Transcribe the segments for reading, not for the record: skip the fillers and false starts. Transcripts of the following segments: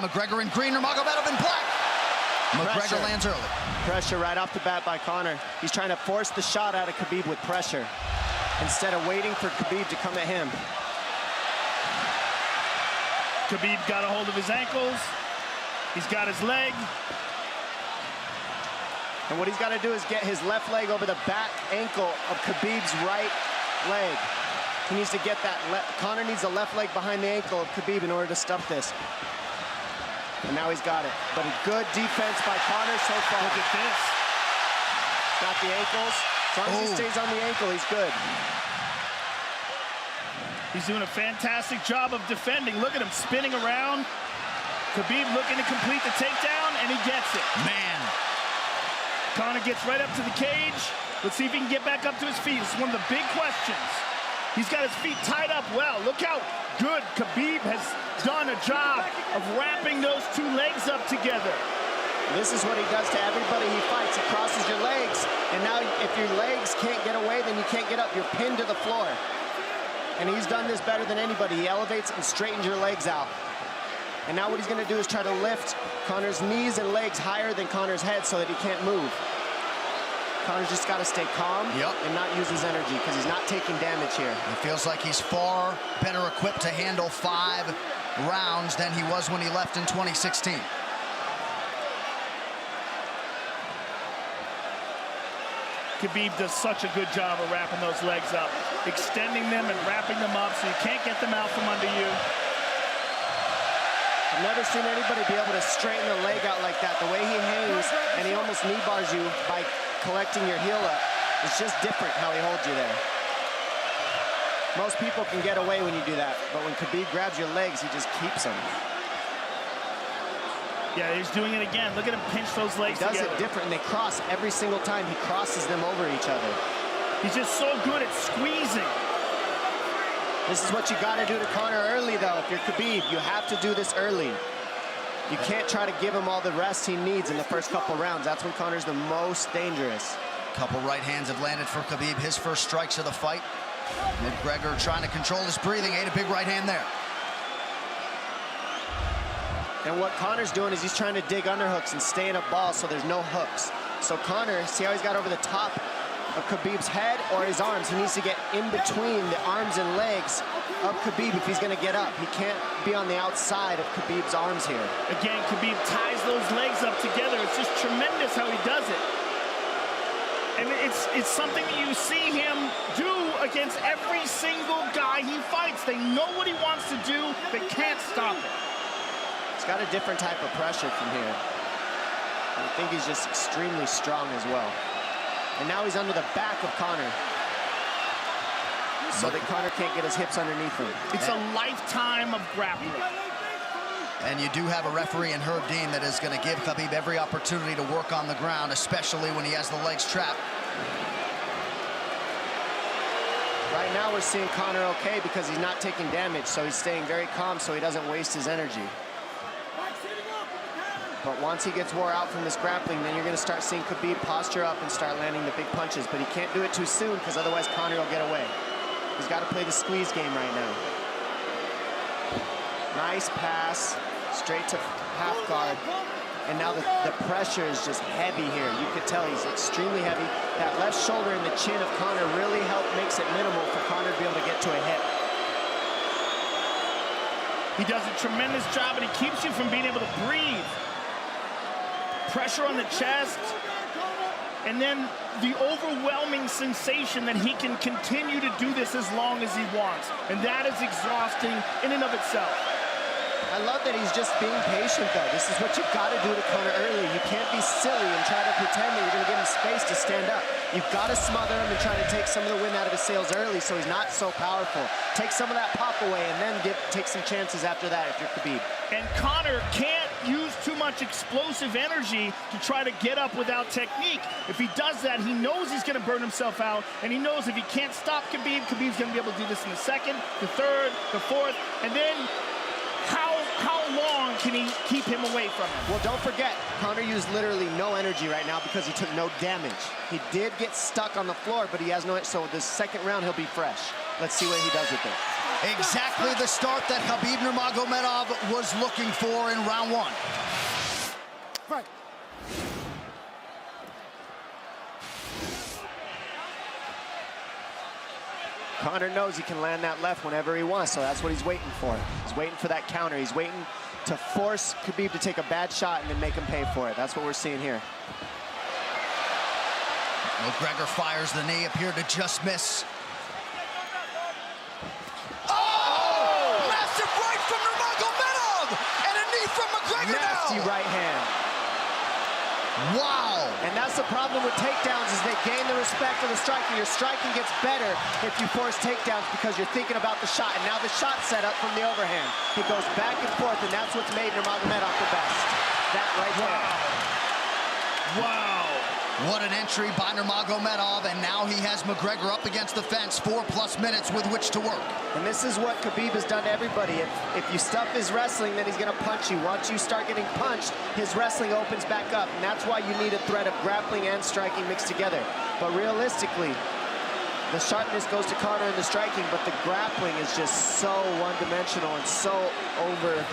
McGregor in green, Nurmagomedov in black. McGregor lands early. Pressure right off the bat by Conor. He's trying to force the shot out of Khabib with pressure instead of waiting for Khabib to come at him. Khabib got a hold of his ankles. He's got his leg. And what he's got to do is get his left leg over the back ankle of Khabib's right leg. He needs to get that. Conor needs the left leg behind the ankle of Khabib in order to stuff this. And now he's got it. But a good defense by Conor so far. Look at this. Got the ankles. As long as he stays on the ankle, he's good. He's doing a fantastic job of defending. Look at him spinning around. Khabib looking to complete the takedown, and he gets it. Man. Conor gets right up to the cage. Let's see if he can get back up to his feet. This is one of the big questions. He's got his feet tied up well. Look how good Khabib has done a job of wrapping those two legs up together. This is what he does to everybody he fights. He crosses your legs, and now if your legs can't get away, then you can't get up. You're pinned to the floor. And he's done this better than anybody. He elevates and straightens your legs out. And now what he's going to do is try to lift Conor's knees and legs higher than Conor's head so that he can't move. Conor's just got to stay calm and not use his energy because he's not taking damage here. It feels like he's far better equipped to handle 5 rounds than he was when he left in 2016. Khabib does such a good job of wrapping those legs up, extending them and wrapping them up so you can't get them out from under you. I've never seen anybody be able to straighten the leg out like that. The way he hangs and he almost knee bars you by collecting your heel up. It's just different how he holds you there. Most people can get away when you do that, but when Khabib grabs your legs, he just keeps them. Yeah, he's doing it again. Look at him pinch those legs together. He does it different, and they cross every single time. He crosses them over each other. He's just so good at squeezing. This is what you got to do to Conor early, though. If you're Khabib, you have to do this early. You can't try to give him all the rest he needs in the first couple rounds. That's when Conor's the most dangerous. Couple right hands have landed for Khabib. His first strikes of the fight. McGregor trying to control his breathing. Ate a big right hand there. And what Conor's doing is he's trying to dig underhooks and stay in a ball so there's no hooks. So Conor, see how he's got over the top of Khabib's head or his arms? He needs to get in between the arms and legs of Khabib if he's going to get up. He can't be on the outside of Khabib's arms here. Again, Khabib ties those legs up together. It's just tremendous how he does it. And it's something that you see him do against every single guy he fights. They know what he wants to do. They can't stop it. He's got a different type of pressure from here. I think he's just extremely strong as well. And now he's under the back of Conor, so that Conor can't get his hips underneath him. It's a lifetime of grappling. And you do have a referee in Herb Dean that is going to give Khabib every opportunity to work on the ground, especially when he has the legs trapped. Right now we're seeing Conor okay because he's not taking damage, so he's staying very calm so he doesn't waste his energy. But once he gets wore out from this grappling, then you're going to start seeing Khabib posture up and start landing the big punches. But he can't do it too soon because otherwise Conor will get away. He's got to play the squeeze game right now. Nice pass, straight to half guard. And now the pressure is just heavy here. You could tell he's extremely heavy. That left shoulder and the chin of Conor really makes it minimal for Conor to be able to get to a hip. He does a tremendous job, and he keeps you from being able to breathe. Pressure on the chest, and then the overwhelming sensation that he can continue to do this as long as he wants. And that is exhausting in and of itself. I love that he's just being patient, though. This is what you've got to do to Conor early. You can't be silly and try to pretend that you're going to give him space to stand up. You've got to smother him and try to take some of the wind out of his sails early so he's not so powerful. Take some of that pop away and then take some chances after that if you're Khabib. And Conor can't use too much explosive energy to try to get up without technique. If he does that, he knows he's going to burn himself out, and he knows if he can't stop Khabib, Khabib's going to be able to do this in the second, the third, the fourth, and then how long can he keep him away from him? Well, don't forget, Conor used literally no energy right now because he took no damage. He did get stuck on the floor, but he has no, so the second round he'll be fresh. Let's see what he does with it. Exactly the start that Hабиб Nurmagomedov was looking for in round one. Fight. Conor knows he can land that left whenever he wants, so that's what he's waiting for. He's waiting for that counter. He's waiting to force Khabib to take a bad shot and then make him pay for it. That's what we're seeing here. McGregor fires the knee, appeared to just miss. Massive right from Nurmagomedov! And a knee from McGregor Nasty now! right hand. Wow! And that's the problem with takedowns, is they gain the respect of the striking. Your striking gets better if you force takedowns because you're thinking about the shot. And now the shot set up from the overhand. It goes back and forth, and that's what's made Nurmagomedov the best. That right there. Wow. What an entry by Nurmagomedov, and now he has McGregor up against the fence, 4+ minutes with which to work. And this is what Khabib has done to everybody. If you stuff his wrestling, then he's going to punch you. Once you start getting punched, his wrestling opens back up, and that's why you need a threat of grappling and striking mixed together. But realistically, the sharpness goes to Conor in the striking, but the grappling is just so one-dimensional and so over.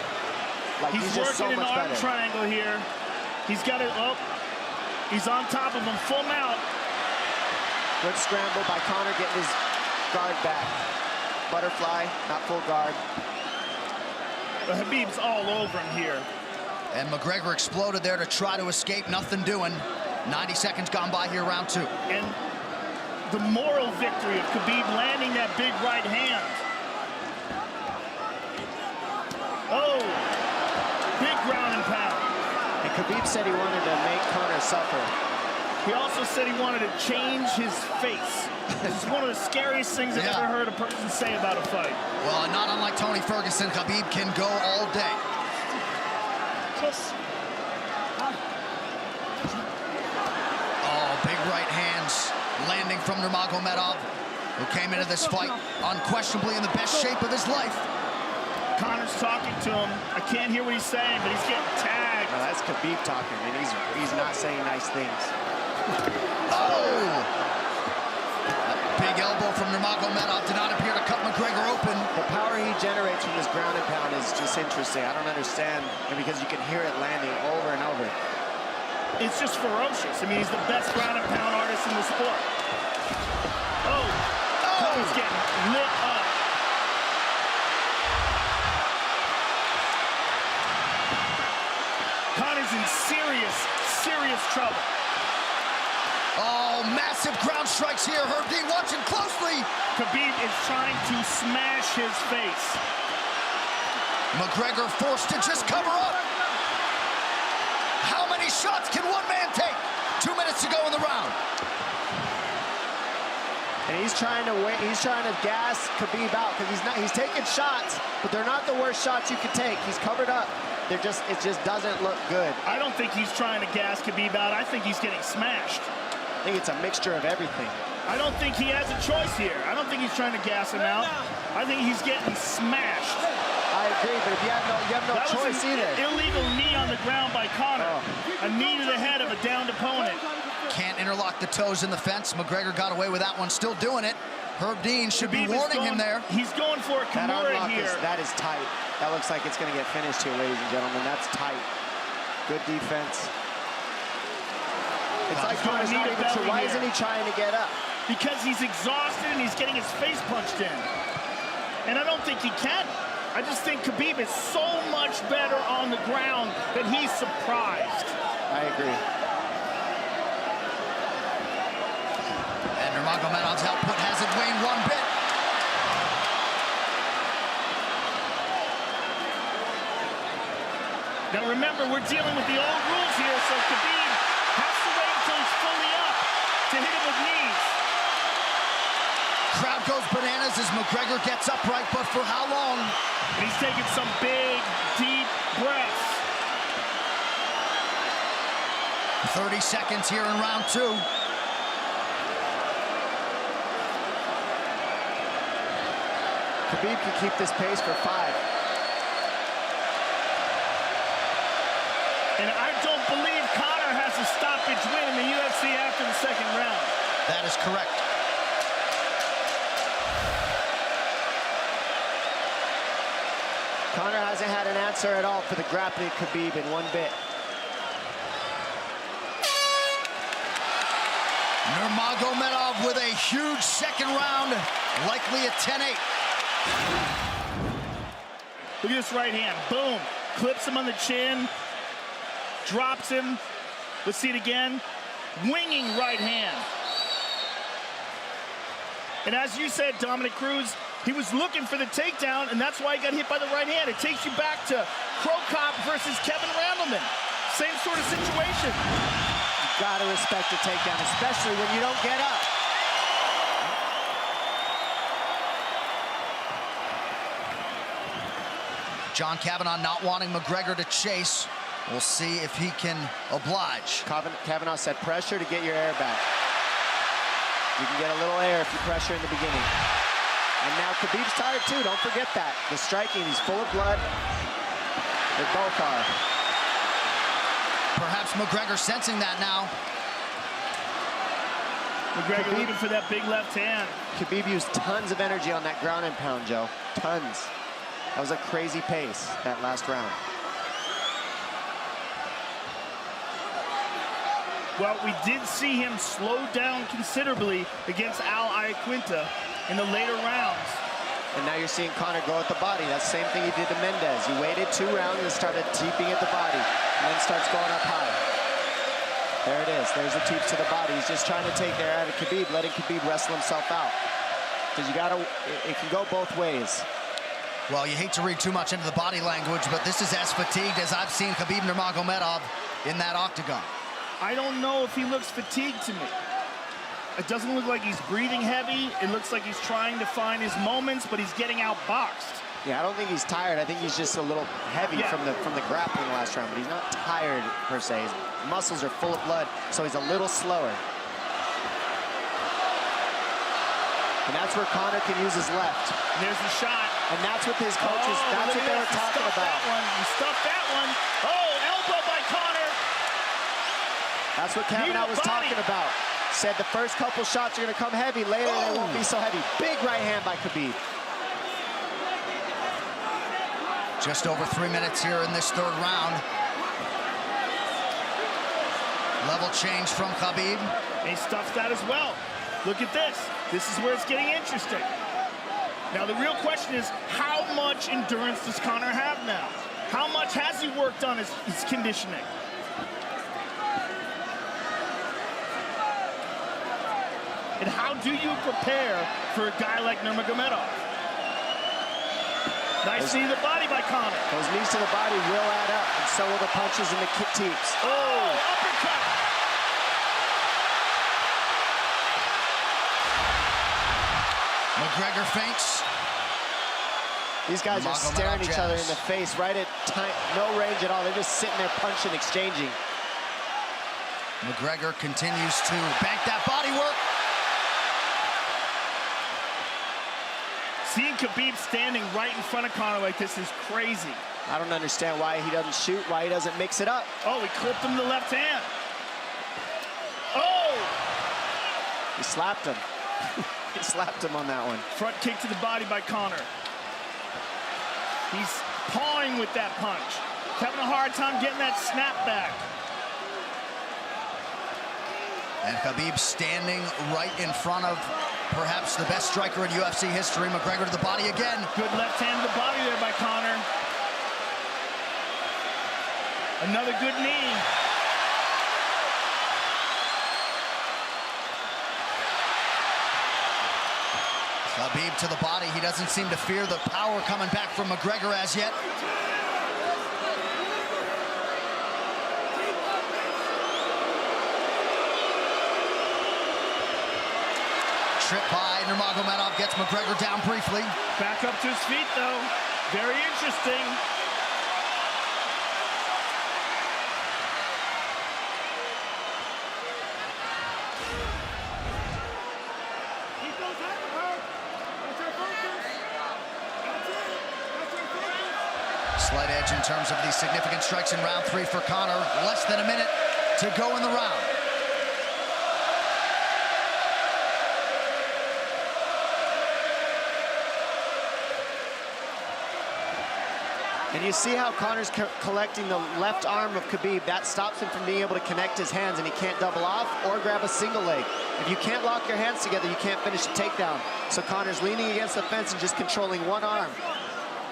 Like he's just so working much an arm better. triangle here. He's got it. Oh, he's on top of him, full mount. Good scramble by Conor, getting his guard back. Butterfly, not full guard. But Khabib's all over him here. And McGregor exploded there to try to escape, nothing doing. 90 seconds gone by here, round two. And the moral victory of Khabib landing that big right hand. Oh, big ground and pound. And Khabib said he wanted to make Conor suffer. He also said he wanted to change his face. This is one of the scariest things I've ever heard a person say about a fight. Well, not unlike Tony Ferguson, Khabib can go all day. Oh, big right hands landing from Nurmagomedov, who came into this fight unquestionably in the best shape of his life. Conor's talking to him. I can't hear what he's saying, but he's getting tagged. No, that's Khabib talking, and he's not saying nice things. Oh! That big elbow from Nurmagomedov did not appear to cut McGregor open. The power he generates from this ground and pound is just interesting. I don't understand, and because you can hear it landing over and over. It's just ferocious. I mean, he's the best ground and pound artist in the sport. Oh! Conor's getting lit up. Conor's in serious trouble. Oh, massive ground strikes here. Herb Dean watching closely. Khabib is trying to smash his face. McGregor forced to just cover up. How many shots can one man take? 2 minutes to go in the round. And he's trying to wait. He's trying to gas Khabib out because he's taking shots, but they're not the worst shots you could take. He's covered up. It just doesn't look good. I don't think he's trying to gas Khabib out. I think he's getting smashed. I think it's a mixture of everything. I don't think he has a choice here. I don't think he's trying to gas him out. I think he's getting smashed. I agree, but if you have no choice either. Illegal knee on the ground by Conor. A knee to the head of a downed opponent. Can't interlock the toes in the fence. McGregor got away with that one, still doing it. Herb Dean should be warning him there. He's going for a Kimura here. That is tight. That looks like it's going to get finished here, ladies and gentlemen. That's tight. Good defense. It's like Conor's not even sure. Why isn't he trying to get up? Because he's exhausted and he's getting his face punched in. And I don't think he can. I just think Khabib is so much better on the ground that he's surprised. I agree. And Nurmagomedov's output hasn't waned one bit. Now remember, we're dealing with the old rules here, so Khabib has to wait until he's fully up to hit him with knees. Crowd goes bananas as McGregor gets upright, but for how long? And he's taking some big, deep breaths. 30 seconds here in round two. Khabib can keep this pace for 5. And I don't believe Conor has a stoppage win in the UFC after the second round. That is correct. Conor hasn't had an answer at all for the grappling Khabib in one bit. Nurmagomedov with a huge second round, likely a 10-8. Look at this right hand. Boom. Clips him on the chin. Drops him. Let's see it again. Winging right hand. And as you said, Dominic Cruz, he was looking for the takedown, and that's why he got hit by the right hand. It takes you back to Crow Cop versus Kevin Randleman. Same sort of situation. You gotta respect the takedown, especially when you don't get up. John Kavanagh not wanting McGregor to chase. We'll see if he can oblige. Kavanagh said pressure to get your air back. You can get a little air if you pressure in the beginning. And now Khabib's tired too, don't forget that. The striking, he's full of blood. They both are. Perhaps McGregor sensing that now. McGregor looking for that big left hand. Khabib used tons of energy on that ground and pound, Joe. Tons. That was a crazy pace, that last round. Well, we did see him slow down considerably against Al Iaquinta in the later rounds. And now you're seeing Conor go at the body. That's the same thing he did to Mendez. He waited 2 rounds and started teeping at the body, and then starts going up high. There it is. There's the teeps to the body. He's just trying to take their out of Khabib, letting Khabib wrestle himself out. Because you gotta, it can go both ways. Well, you hate to read too much into the body language, but this is as fatigued as I've seen Khabib Nurmagomedov in that octagon. I don't know if he looks fatigued to me. It doesn't look like he's breathing heavy. It looks like he's trying to find his moments, but he's getting outboxed. Yeah, I don't think he's tired. I think he's just a little heavy from the grappling last round, but he's not tired per se. His muscles are full of blood, so he's a little slower. And that's where Conor can use his left. And there's the shot. And that's what his coaches, that's what they were talking about. He stuffed that one. Oh, elbow by Conor. That's what Kavanagh was talking about. Said the first couple shots are going to come heavy. Later, they won't be so heavy. Big right hand by Khabib. Just over 3 minutes here in this third round. Level change from Khabib. He stuffed that as well. Look at this. This is where it's getting interesting. Now, the real question is, how much endurance does Conor have now? How much has he worked on his conditioning? And how do you prepare for a guy like Nurmagomedov? Nice knee to the body by Conor. Those knees to the body will add up, and so will the punches and the kick teeps. Oh, uppercut. McGregor feints. These guys are staring each other in the face, right at no range at all. They're just sitting there punching, exchanging. McGregor continues to bank that body work. Seeing Khabib standing right in front of Conor like this is crazy. I don't understand why he doesn't shoot, why he doesn't mix it up. Oh, he clipped him the left hand. Oh! He slapped him. He slapped him on that one. Front kick to the body by Conor. He's pawing with that punch. He's having a hard time getting that snap back. And Khabib standing right in front of perhaps the best striker in UFC history. McGregor to the body again. Good left hand to the body there by Conor. Another good knee. Khabib to the body. He doesn't seem to fear the power coming back from McGregor as yet. Trip by Nurmagomedov gets McGregor down briefly. Back up to his feet, though. Very interesting. Slight edge in terms of these significant strikes in round 3 for Conor. Less than a minute to go in the round. And you see how Conor's collecting the left arm of Khabib. That stops him from being able to connect his hands, and he can't double off or grab a single leg. If you can't lock your hands together, you can't finish the takedown. So Conor's leaning against the fence and just controlling one arm.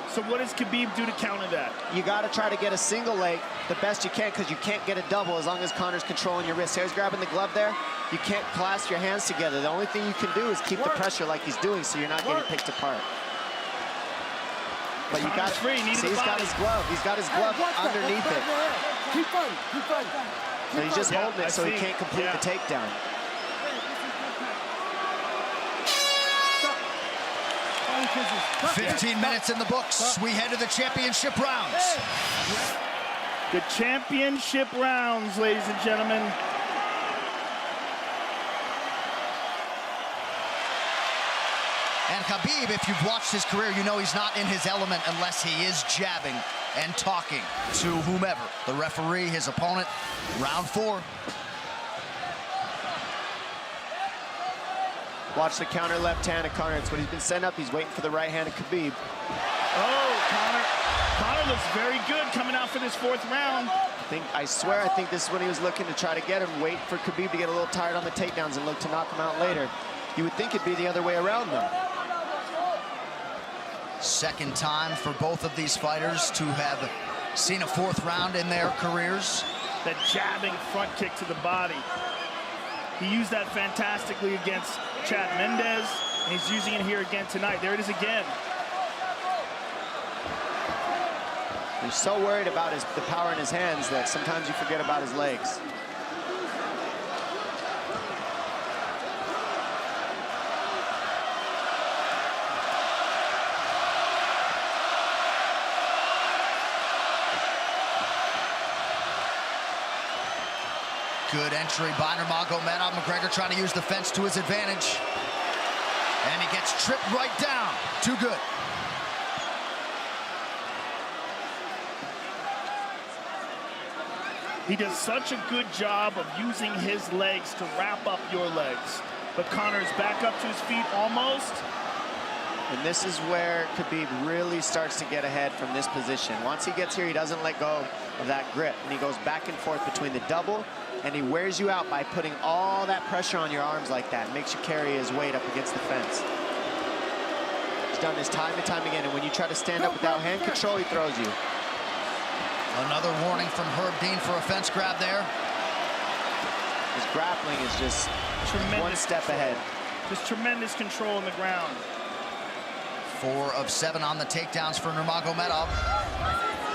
So what does Khabib do to counter that? You got to try to get a single leg the best you can, because you can't get a double as long as Conor's controlling your wrist. Here's grabbing the glove there. You can't clasp your hands together. The only thing you can do is keep the pressure like he's doing, so you're not getting picked apart. But you got free. See, he's got his glove. He's got his glove underneath it. Keep fighting. Keep fighting. So he's just holding it so he can't complete the takedown. Stop. 15 minutes in the books. We head to the championship rounds. The championship rounds, ladies and gentlemen. And Khabib, if you've watched his career, you know he's not in his element unless he is jabbing and talking to whomever. The referee, his opponent, round 4. Watch the counter left hand of Conor. It's what he's been setting up. He's waiting for the right hand of Khabib. Oh, Conor looks very good coming out for this 4th round. I swear, I think this is when he was looking to try to get him, wait for Khabib to get a little tired on the takedowns and look to knock him out later. You would think it'd be the other way around, though. Second time for both of these fighters to have seen a 4th round in their careers. That jabbing front kick to the body. He used that fantastically against Chad Mendes, and he's using it here again tonight. There it is again. He's so worried about the power in his hands that sometimes you forget about his legs. Good entry by Nurmagomedov. McGregor trying to use the fence to his advantage. And he gets tripped right down. Too good. He does such a good job of using his legs to wrap up your legs. But Conor's back up to his feet almost. And this is where Khabib really starts to get ahead from this position. Once he gets here, he doesn't let go of that grip. And he goes back and forth between the double, and he wears you out by putting all that pressure on your arms like that. Makes you carry his weight up against the fence. He's done this time and time again, and when you try to stand up without hand control, he throws you. Another warning from Herb Dean for a fence grab there. His grappling is just one step ahead. Just tremendous control on the ground. 4 of 7 on the takedowns for Nurmagomedov.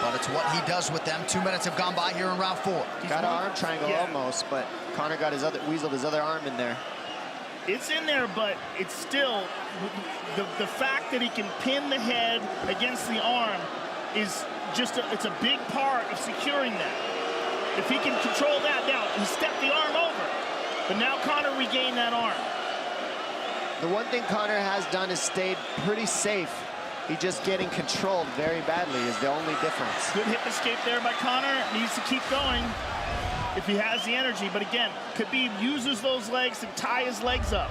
But it's what he does with them. 2 minutes have gone by here in round 4. Got an arm triangle almost, but Conor got weaseled his other arm in there. It's in there, but it's still, the fact that he can pin the head against the arm is just, it's a big part of securing that. If he can control that, now he stepped the arm over, but now Conor regained that arm. The one thing Conor has done is stayed pretty safe. He's just getting controlled very badly is the only difference. Good hip escape there by Conor. Needs to keep going if he has the energy. But again, Khabib uses those legs to tie his legs up.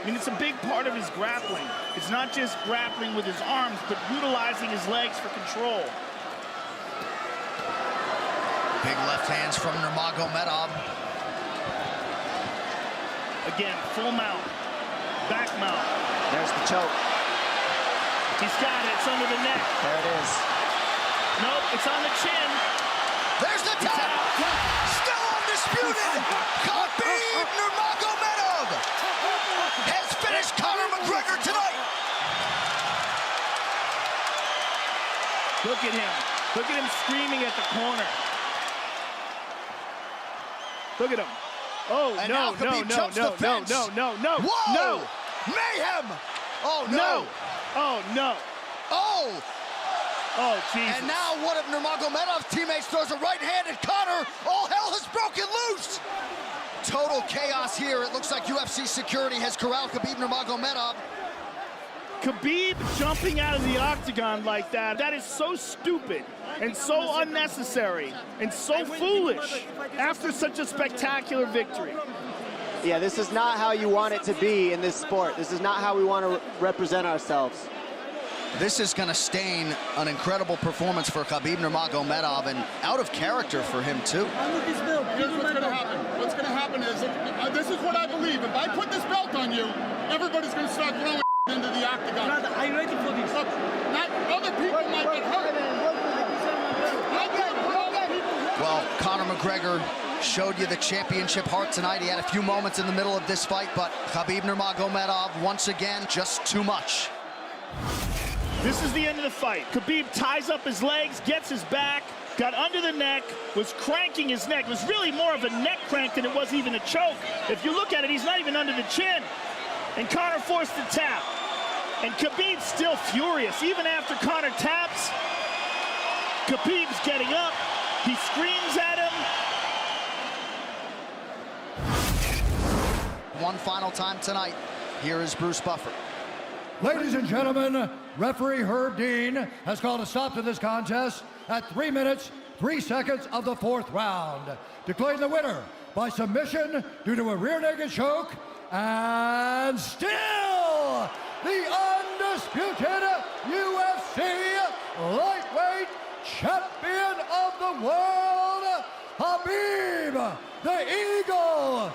I mean, it's a big part of his grappling. It's not just grappling with his arms, but utilizing his legs for control. Big left hands from Nurmagomedov. Again, full mount, back mount. There's the choke. He's got it, it's under the neck. There it is. Nope, it's on the chin. There's the tap. Still undisputed. Khabib Nurmagomedov has finished Conor McGregor tonight. Look at him. Look at him screaming at the corner. Look at him. Oh, And no, now no, Khabib no, jumps no, the fence. no, no, no, Whoa! no. Mayhem! Oh, no. No. Oh, no. Oh! Oh, Jesus. And now one of Nurmagomedov's teammates throws a right hand at Conor. All hell has broken loose. Total chaos here. It looks like UFC security has corralled Khabib Nurmagomedov. Khabib jumping out of the octagon like that, that is so stupid and so unnecessary and so foolish after such a spectacular victory. Yeah, this is not how you want it to be in this sport. This is not how we want to represent ourselves. This is going to stain an incredible performance for Khabib Nurmagomedov, and out of character for him too. Here's what's going to happen. What's going to happen is, this is what I believe. If I put this belt on you, everybody's going to start throwing into the octagon. Brother, are you ready for this? Look, not other people might get hurt. Well, Conor McGregor showed you the championship heart tonight. He had a few moments in the middle of this fight, but Khabib Nurmagomedov, once again, just too much. This is the end of the fight. Khabib ties up his legs, gets his back, got under the neck, was cranking his neck. It was really more of a neck crank than it was even a choke. If you look at it, he's not even under the chin. And Conor forced the tap. And Khabib's still furious. Even after Conor taps, Khabib's getting up. He screams at him. One final time tonight. Here is Bruce Buffer. Ladies and gentlemen, referee Herb Dean has called a stop to this contest at 3 minutes, 3 seconds of the 4th round. Declaring the winner by submission due to a rear naked choke, and still the undisputed UFC lightweight champion of the world, Khabib the Eagle